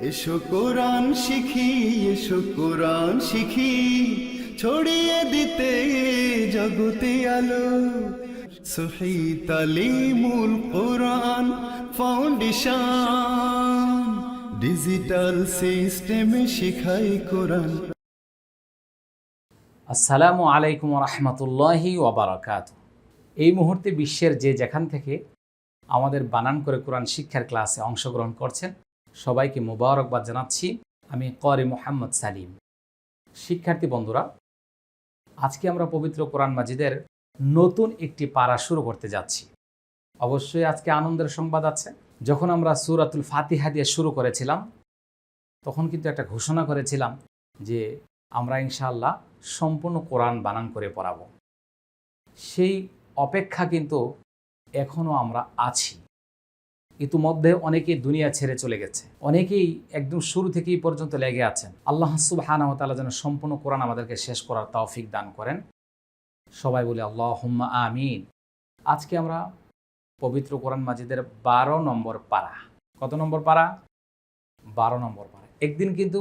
এসো কোরআন শিখি, এসো কোরআন শিখি, ছড়িয়ে দিতে জগতে আলো। সহি তালিমুল কোরআন ফাউন্ডেশন, ডিজিটাল সিস্টেমে শিখাই কোরআন। আসসালামু আলাইকুম রহমতুল্লাহি ওয়াবারাকাতুহু। এই মুহূর্তে বিশ্বের যে যেখান থেকে আমাদের বানান করে কোরআন শিক্ষার ক্লাসে অংশগ্রহণ করছেন, সবাইকে মোবারকবাদ জানাচ্ছি। আমি ক্বারি মুহাম্মদ সালিম। শিক্ষার্থী বন্ধুরা, আজকে আমরা পবিত্র কোরআন মাজিদের নতুন একটি পারা শুরু করতে যাচ্ছি। অবশ্যই আজকে আনন্দের সংবাদ আছে। যখন আমরা সূরাতুল ফাতিহা দিয়ে শুরু করেছিলাম, তখন কিন্তু একটা ঘোষণা করেছিলাম যে আমরা ইনশাআল্লাহ সম্পূর্ণ কোরআন বানান করে পড়াবো। সেই অপেক্ষা কিন্তু এখনও আমরা আছি। ইতিমধ্যে অনেকেই দুনিয়া ছেড়ে চলে গেছে, অনেকেই একদম শুরু থেকেই পর্যন্ত লেগে আছেন। আল্লাহ সুবহানাহু ওয়া তাআলা যেন সম্পূর্ণ কোরআন আমাদেরকে শেষ করার তৌফিক দান করেন। সবাই বলে আল্লাহুম্মা আমিন। আজকে আমরা পবিত্র কোরআন মাজিদের 12 নম্বর পারা। কত নম্বর পারা? 12 নম্বর পারা। একদিন কিন্তু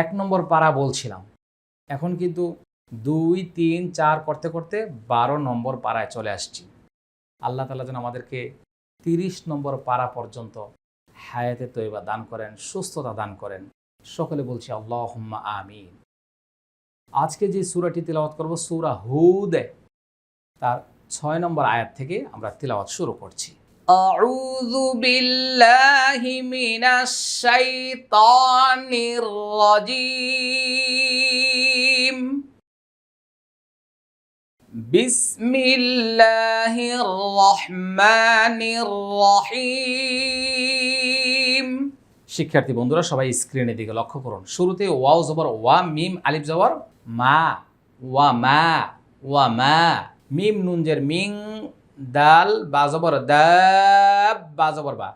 1 নম্বর পারা বলছিলাম, এখন কিন্তু 2, 3, 4 করতে করতে 12 নম্বর পারায় চলে আসছি। আল্লাহ তাআলা যেন আমাদেরকে 30 নম্বর পারা পর্যন্ত হায়াতে তয়্যিবা দান করেন, সুস্থতা দান করেন। সকলে বলছি আল্লাহুম্মা আমিন। আজকে যে সূরাটি তিলাওয়াত করব, সূরা হুদ, তার 6 নম্বর আয়াত থেকে আমরা তিলাওয়াত শুরু করছি। আউযু বিল্লাহি মিনাশ শাইতানির রাজীম। বিসমিল্লাহির রহমানির রহিম। শিক্ষার্থী বন্ধুরা, সবাই স্ক্রিনের দিকে লক্ষ্য করুন। শুরুতে ওয়াও জবর ওয়া, মিম আলিফ জবর মা, ওয়া মা, ওয়া মা। মিম নুন জের মিং, দাল বা জবর দাব, বা জবর বা,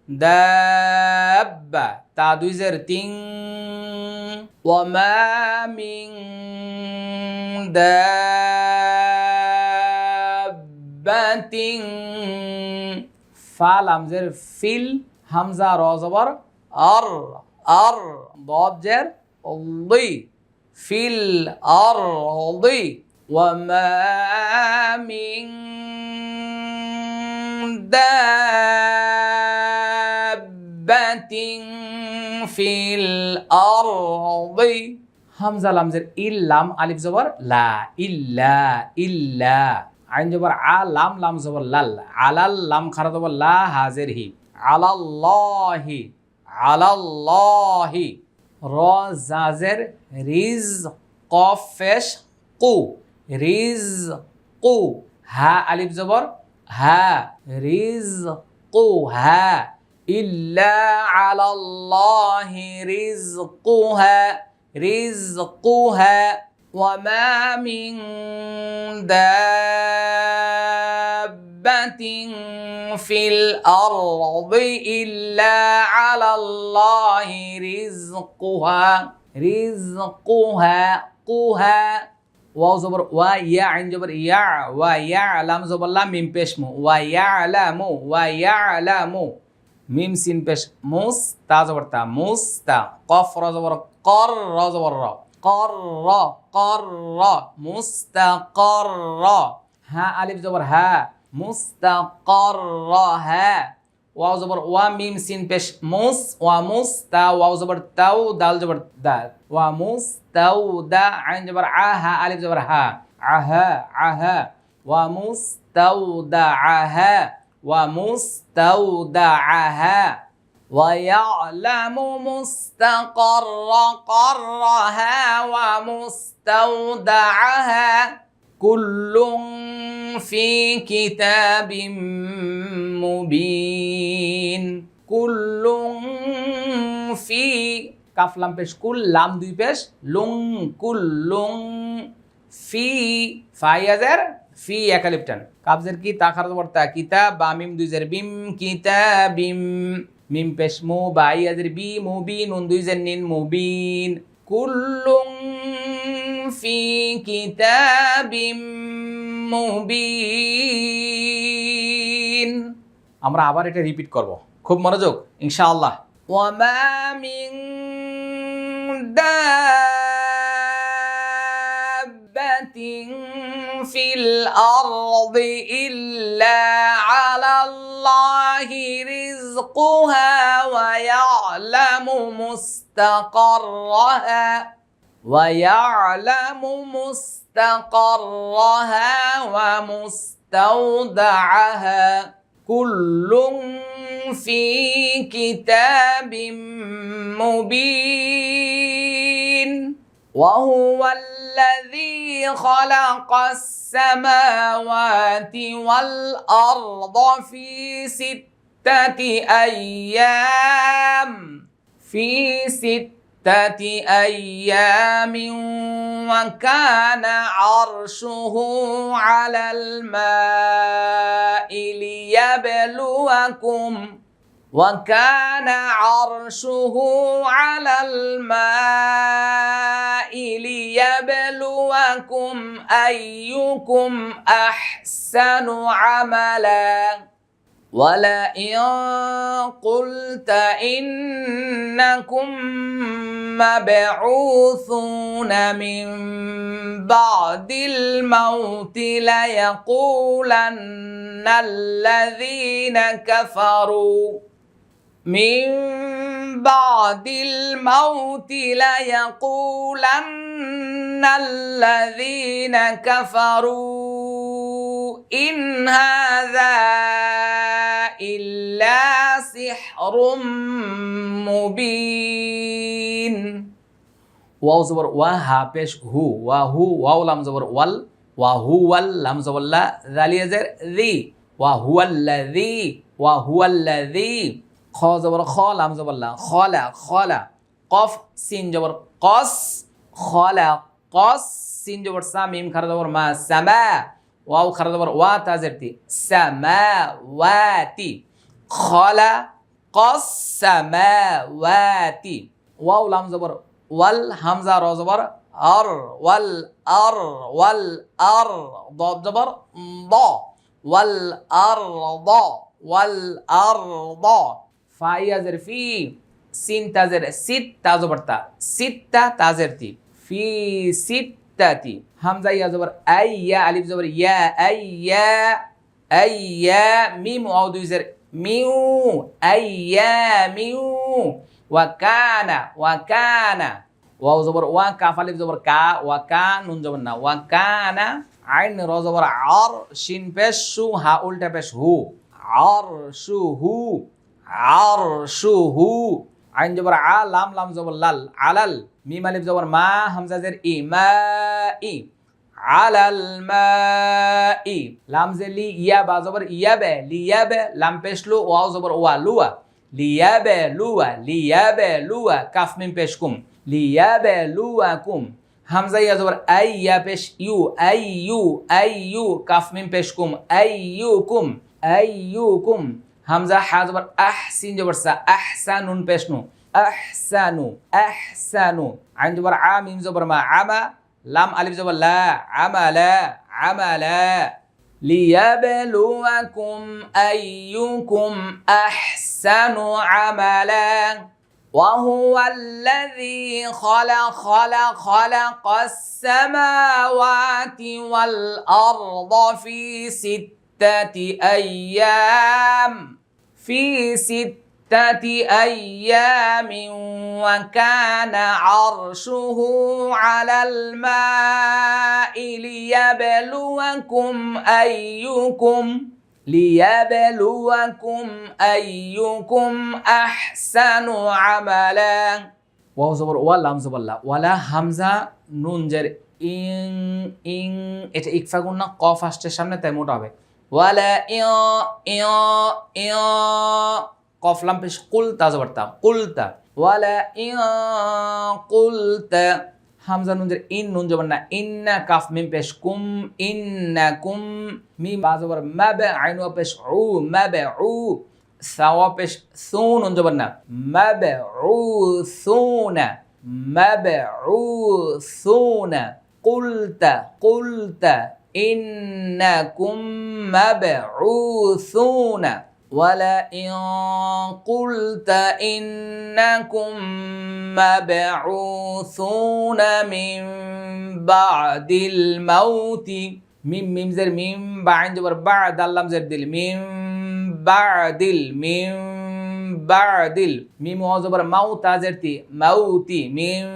দাব্বা। তা 2 জের তিং, ওয়া মা মিং দাব্বাতিন। ফা লাম জের ফিল, হামজা র জবর আর, আর। দাদ জের দি, ফিল আর দি। ওয়া মা মিন দাব্বাতিন ফিল আরদি। হামজা লাম জের ইল, লাম আলিফ জবর লা, ইল্লা, ইল্লা। আইন জবর আ, লাম, লাম জবর লাল, আলাল, লাম খারা জবর লা, হাজের হি, আলাল্লাহি, আলাল্লাহি। র জাজের রিজ, কফ ফেশ কু, রিজ কু। হা আলিফ জবর হা, রিজ কু হা। ইল্লা আলাল্লাহি রিজকুহা, রিজকুহা। ওয়া মা মিন দাব্বাতিন ফিল আরদি ইল্লা আলাল্লাহি রিজকুহা, রিজকুহা, কুহা। ওয়াও জবর ওয়া, ইয়া আইন জবর ইয়া, ওয়া ইয়া লাম জবর লাম, মিম পেশ মু, ওয়া ইয়ালামু, ওয়া ইয়ালামু। মিম সিন পেশ মুস, তা জবর তা, মুস্তা। কফ র জবর কর, র জবর র, কর র, কর র, মুস্তাকর র। হা আলিফ জবর হা, মুস্তাকর র হা। ওয়াও জবর ওয়া, মিম সিন পেশ মুস, ওয়া মুস্তা, ওয়াও জবর তাও, দাল জবর দা, ওয়া মুস্তাও দা। আইন জবর আহা, আলিফ জবর হা, আহা, আহা। ওয়া মুস্তাও দা আহা, ওয়া মুস্তাও দা আহা। ওয়া ইয়ালামু মুস্তাকাররা কাররাহা ওয়া মুস্তাওদাআহা কুল্লুন ফি কিতাবিম মুবিন। কুল্লুন ফি, কাফ লাম পেশ কুল, লাম 2 পেশ লুং, কুল্লুং ফি। ফাইয়াজের ফি, একালিপটান। কাবজের কি, তা খারা জবর তা, কিতাব, বা মিম 2 জের বিম, কিতাবিম। মিম পেশ মু, বা ইয়াজের বি, মুবিন, নুন 2 জের নিন, মুবিন। কুল্লুন ফি কিতাবিম মুবিন। আমরা আবার এটা রিপিট করব, খুব মনোযোগ ইনশাআল্লাহ। وما من دابة في الأرض إلا على الله رزقها ويعلم مستقرها ومستودعها كل في كتاب مبين وهو الذي خلق السماوات والأرض في ستة أيام وكان عرشه على الماء ليبلوكم أيكم أحسن عملا ولئن قلت إنكم مبعوثون من بعد الموت ليقولن الذين كفروا إن هذا إلا سحر مبين ওয়াও জবর ওয়া হা পেশ হু ওয়াও লাম জবর ওয়াল ওয়া হুয়াল লাম জবর লা জালিয়া জের জি ওয়া হুয়াল্লাযী খ জবর খ লাম জবর লা খলা কফ সিন জবর কস খলা কস সিন জবর সা মিম খারা জবর মা সামা ওয়াও খারা জবর ওয়া তা জের তি সামাওয়াতি খলা কস সামাওয়াতি ওয়াও লাম জবর ওয়াল হামজা র জবর আর ওয়াল আর দ জবর দ ওয়াল আরদ ফা ইয়াজের ফি সিন তাজের সিত তা জবর তা সিত্তা তাজের তি ফি সিত্তাতি হামজা ইয়া জবর আইয়া আলিফ জবর ইয়া আইয়া মিম ওয়াও দুই জের মিউ আইয়া মিউ ওয়া কানা ওয়াও জবর ওয়া কাফ আলিফ জবর কা ওয়া কা নুন জবর না ওয়া কানা আইন র জবর আর শিন পেশ শু হা উল্টা পেশ হু আরশুহু আইন জবর আ লাম জবর লাল আলাল মিম আলিফ জবর মা হামজা জের ই মা ই আলাল মাই লাম জে লি ইয়া বা জবর ইয়াবে লিয়াবে লাম পেশ লু ওয়াও জবর ওয়া লুয়া লিয়াবে লুয়া কাফ মিম পেশ কুম লিয়াবে লুয়াকুম হামজা ইয়া জবর আই ইয়া পেশ ইউ কাফ মিম পেশ কুম আইয়ুকুম হামজা হা জবর আহ সিন জবর সা আহসানুন পেশ নু আহসানু আইন জবর আ মিম জবর মা আমা লাম আলিফ জবর লা আমালা লিয়াবলুয়াকুম আইয়ুকুম আহসানু আমালা وهو الذي خلق السماوات والأرض في ستة أيام وكان عرشه على الماء ليبلوكم أيكم أحسن عملا ওয়াও জবর ওয়া লাম জবর লা ওয়ালা হামজা নুন জের ইং এটা ইকফা গুণ না কফ আসছে সামনে তাই মোটা হবে ওয়ালা কফ লাম পেশ কুলতা জবর তা কুলতা ওয়ালা কুলতা হামজা নুন জের ইন নুন জবর না ইন্না কাফ মিম পেশ কুম ইন্নাকুম মিম বা জবর মাব আইন ওয়া পেশ উ মাবউ সাওয়া পেশ সুন নুন জবর না মাবউসুনা কুলতা ইন্নাকুম মাবউসুনা ولئن قلت إنكم مبعوثون من بعد الموت ميم زر ميم بعد جبر بعد اللام زر دل ميم بعد ميم بعد ميم زبر موت زرتي موتي ميم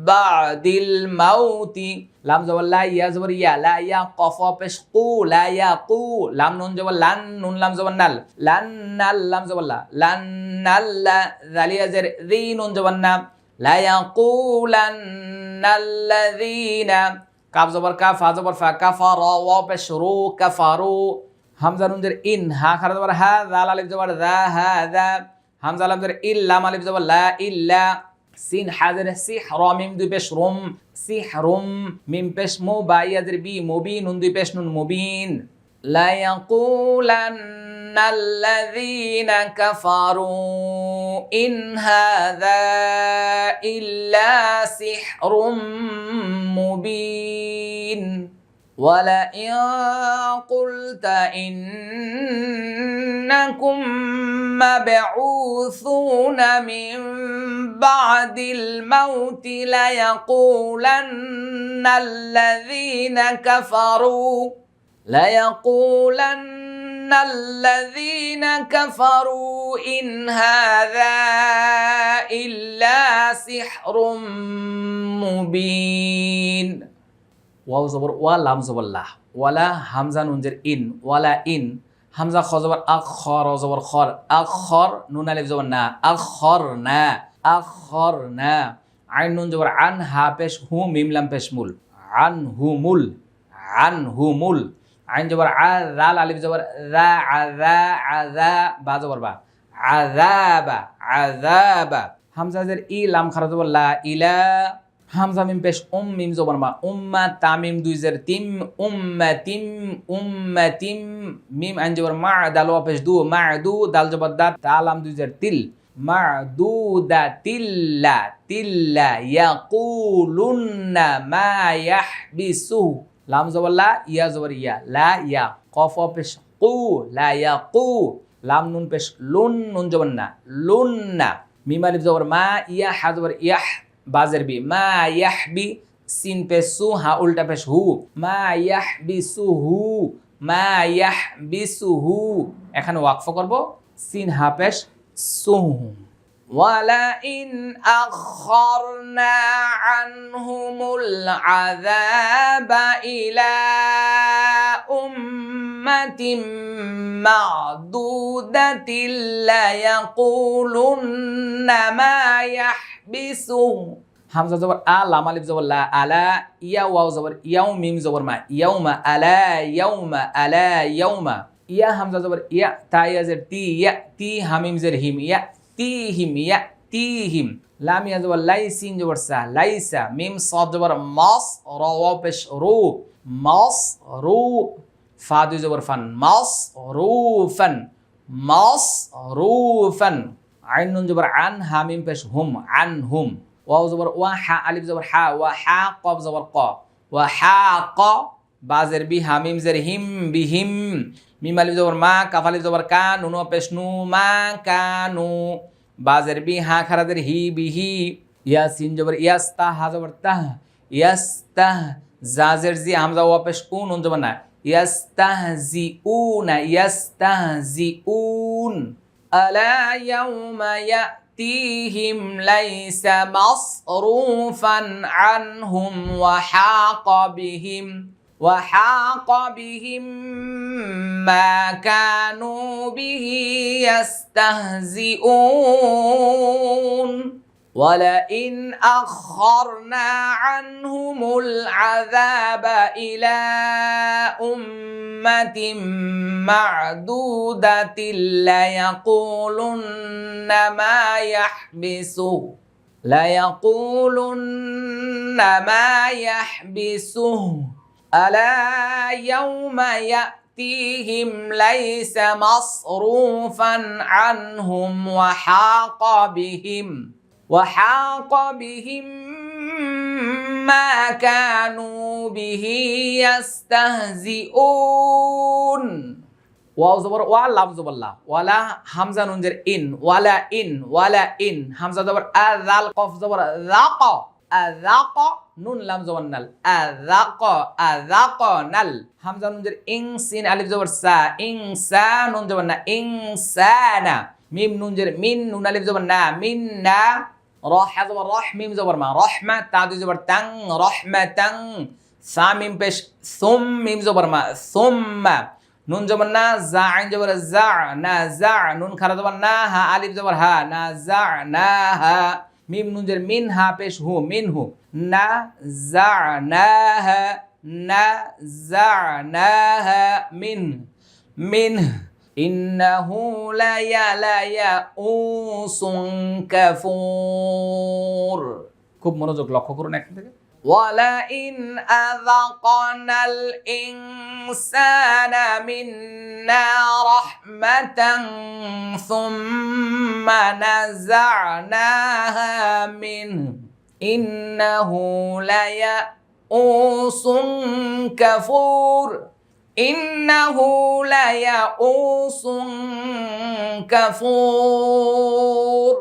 بعد الموت লাম জবর লা ইয়া জবর ইয়া লা ইয়া কফ পেশ কু লা ইয়া কু লাম নুন জবর লান নুন লাম জবর নাল লান নাল লাম জবর লা লান নাল লা জালিয়া জের জি নুন জবর না লা ইয়াকুলান্নাল্লাযীনা কাফ জবর কা ফা জবর ফা কাফারা ওয়া পেশ রু কাফারু হামজা নুন জের ইন হা খারা জবর হা জাল আলিফ জবর যা হা যা হামজা লাম জের ইল লাম আলিফ জবর লা ইল্লা সিন হাজের সিহর মিম দুই পেশ রুম সিহরুম মিম পেশ মু বা ইয়াজের বি মুবিন নুন দুই পেশ নুন মুবিন লা ইয়াকুলান্নাল্লাযীনা কাফারু ইন হাযা ইল্লা সিহরুম মুবিন ولئن قلت إنكم مبعوثون من بعد الموت ليقولن الذين كفروا إن هذا إلا سحر مبين ওয়াও জবর ওয়া লাম জবর লা ওয়ালা হামজা নুন জের ইন ওয়ালা ইন হামজা খ জবর আখ খ র জবর খর আখ খর নুন আলিফ জবর না আখর না আইন নুন জবর আন হা পেশ হু মিম লাম পেশ মুল আন হুমুল আইন জবর আ জাল আলিফ জবর যা আযা বা জবর বা আযাবা হামজা জের ই লাম খারা জবর লা ইলা হামজা মিম পেশ মিম জবর মা উম্মা তামিম দুই জের তিম উম্মাতিম মিম আইন জবর মা দাল ওয়া পেশ দু মা'দু দাল জবর দা তা লাম দুই জের তিল মা'দুদাতিল্লা তিল্লা ইয়াকুলুন্না মা ইয়াহবিসু লাম জবর লা ইয়া জবর ইয়া লা ইয়া কফ ওয়া পেশ কু লা ইয়াকু লাম নুন পেশ লুন নুন জবর না লুন্না মিম আলিফ জবর মা ইয়া হা জবর ইয়াহ বাজের বি মা ইয়াহবি সিন পেশ সু হা উল্টা পেশ হু মা ইয়াহবিসুহু এখানে ওয়াকফ করব সিন হা পেশ সুহু ওয়ালাইন আখরনা আনহুমুল আযাবা ইলা উম্মাতিম মা'দুদাতিল লা ইয়াকুলুন্না মা ইয়াহবিসু হামজা জবর আ লাম আলিফ জবর লা আলা ইয়া ওয়াও জবর ইয়াউ মিম জবর মা ইয়াউমা আলা ইয়াউমা ইয়া হামজা জবর ইয়া তা ইয়া জের তি ইয়া তি হামিম জের হিম ইয়া তিহিম লাম ইয়া জবর লাই সিন জবর সা লাইসা মিম সাদ জবর মাস রা ওয়া পেশ রু মাস রু ফা দুই জবর ফান মাস রুফান আইন নুন জবর আন হামিম পেশ হুম আনহুম ওয়াও জবর ওয়া হা আলিফ জবর হা ওয়া হা কফ জবর ক ওয়া হা ক বাজের বি হামিম জের হিম বিহিম মিম আলিফ জবর মা কাফ আলিফ জবর কা নুন পেশ নু মা কানু বাজের বি হা খারাদের হি বিহি ইয়া সিন জবর ইয়াস্তা হা জবর তাহ ইয়াস্তাহ জাজের জি হামজা ওয়া পেশ উ নুন জবর না ইয়াস্তাহজিউন আলা ইয়াউমা يأتيهم ليس مصروفا عنهم وحاق بهم ما كانوا به يستهزئون ولئن أخرنا عنهم العذاب إلى أمة معدودة ليقولن ما يحبسه ألا يوم يأتيهم ليس مصروفا عنهم وحاق بهم ما كانوا به يستهزئون ওয়াও জবর ওয়া, লাম জবর লা, ওয়ালা হামজা নুন জের ইন, ওয়ালা ইন, ওয়ালা ইন, হামজা জবর আ, জাল কফ জবর যাক, আযাক, নুন লাম জবর নাল, আযাক, আযাক নাল, হামজা নুন জের ইং, সিন আলিফ জবর সা, ইনসা, নুন জবর না, ইনসানা, মিম নুন জের মিন, নুন আলিফ জবর না, মিন্না, র হা জবর রহ, মিম জবর মা, রহমা, তা দুই জবর তাং, রহমাতাং, সা মিম পেশ সুম, মিম জবর মা, সুম্মা, নুন জবর না, জা আইন জবর জা, না জা, নুন খারা জবর না, হা আলিফ জবর হা, না জা না হা, মিম নুন জের মিন, হা পেশ হু, মিনহু, না জা না হা, না জা না হা, মিন, মিন, ইন্নাহু লা ইয়াউসুন কাফুর। খুব মনোযোগ লক্ষ্য করুন এখান থেকে। وَلَئِنْ أَذَقْنَا الْإِنسَانَ مِنَّا رَحْمَةً ثُمَّ نَزَعْنَاهَا مِنْهُ إِنَّهُ لَيَئُوسٌ كَفُورٌ إِنَّهُ لَيَئُوسٌ كَفُورٌ।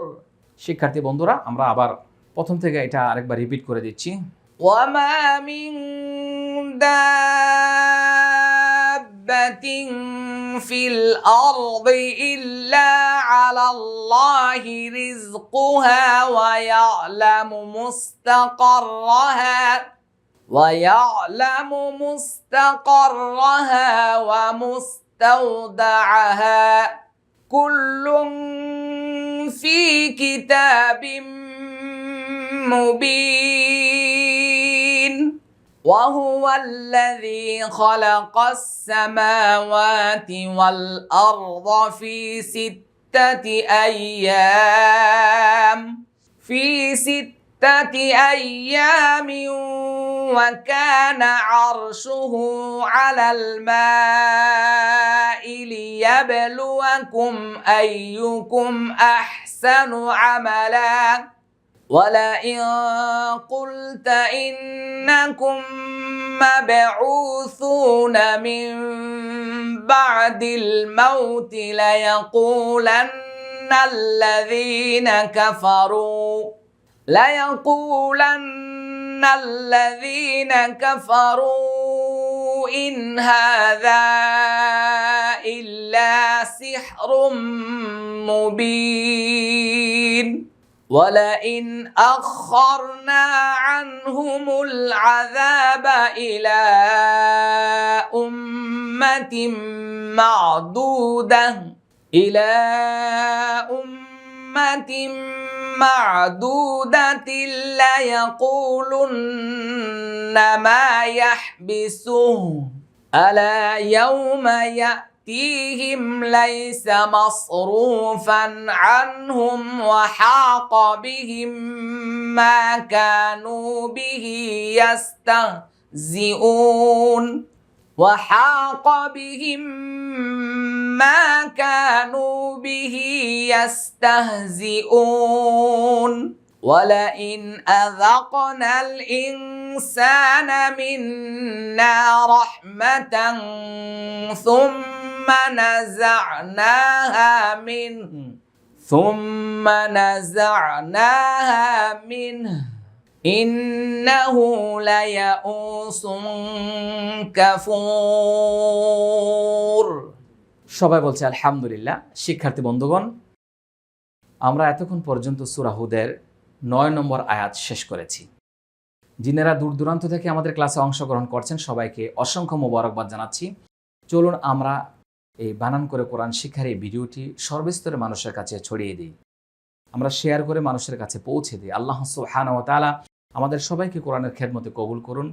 শিক্ষার্থী বন্ধুরা, আমরা আবার প্রথম থেকে এটা আরেকবার রিপিট করে দিচ্ছি। وَمَا مِن دَابَّةٍ فِي الْأَرْضِ إِلَّا عَلَى اللَّهِ رِزْقُهَا وَيَعْلَمُ مُسْتَقَرَّهَا وَمُسْتَوْدَعَهَا كُلٌّ فِي كِتَابٍ مبين وهو الذي خلق السماوات والأرض في ستة أيام وكان عرشه على الماء ليبلوكم أيكم أحسن عملا ولئن قلت إنكم مبعوثون من بعد الموت ليقولن الذين كفروا إن هذا إلا سحر مبين ولئن أخرنا عنهم العذاب إلى أمة معدودة ليقولن ما يحبسه ألا يوم يأتيهم ليس مصروفا عنهم وحاق بهم ما كانوا به يستهزئون ولئن أذقنا الإنسان منا رحمة ثم نزعناها منه إنه ليئوس كفور। সবাই বলছে আলহামদুলিল্লাহ। শিক্ষার্থী বন্ধুগণ, আমরা এতক্ষণ পর্যন্ত সূরা হুদের 9 নম্বর আয়াত শেষ করেছি। যিনারা দূর দূরান্ত থেকে আমাদের ক্লাসে অংশগ্রহণ করছেন সবাইকে অসংখ্য মোবারকবাদ জানাচ্ছি। চলুন আমরা এই বানান করে কোরআন শিক্ষার এই ভিডিওটি সর্বস্তরের মানুষের কাছে ছড়িয়ে দিই, আমরা শেয়ার করে মানুষের কাছে পৌঁছে দিই। আল্লাহ সুবহানাহু ওয়া তাআলা আমাদের সবাইকে কোরআনের খেদমতে কবুল করুন।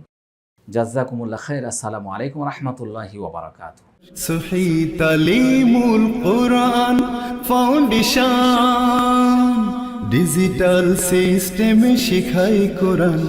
জাযাকুমুল্লাহ খাইর। আসসালামু আলাইকুম ওয়া রাহমাতুল্লাহি ওয়া বারাকাতুহু। সহি তালিমুল কোরআন ফাউন্ডেশন ডিজিটাল সিস্টেমে শিখায় কোরআন।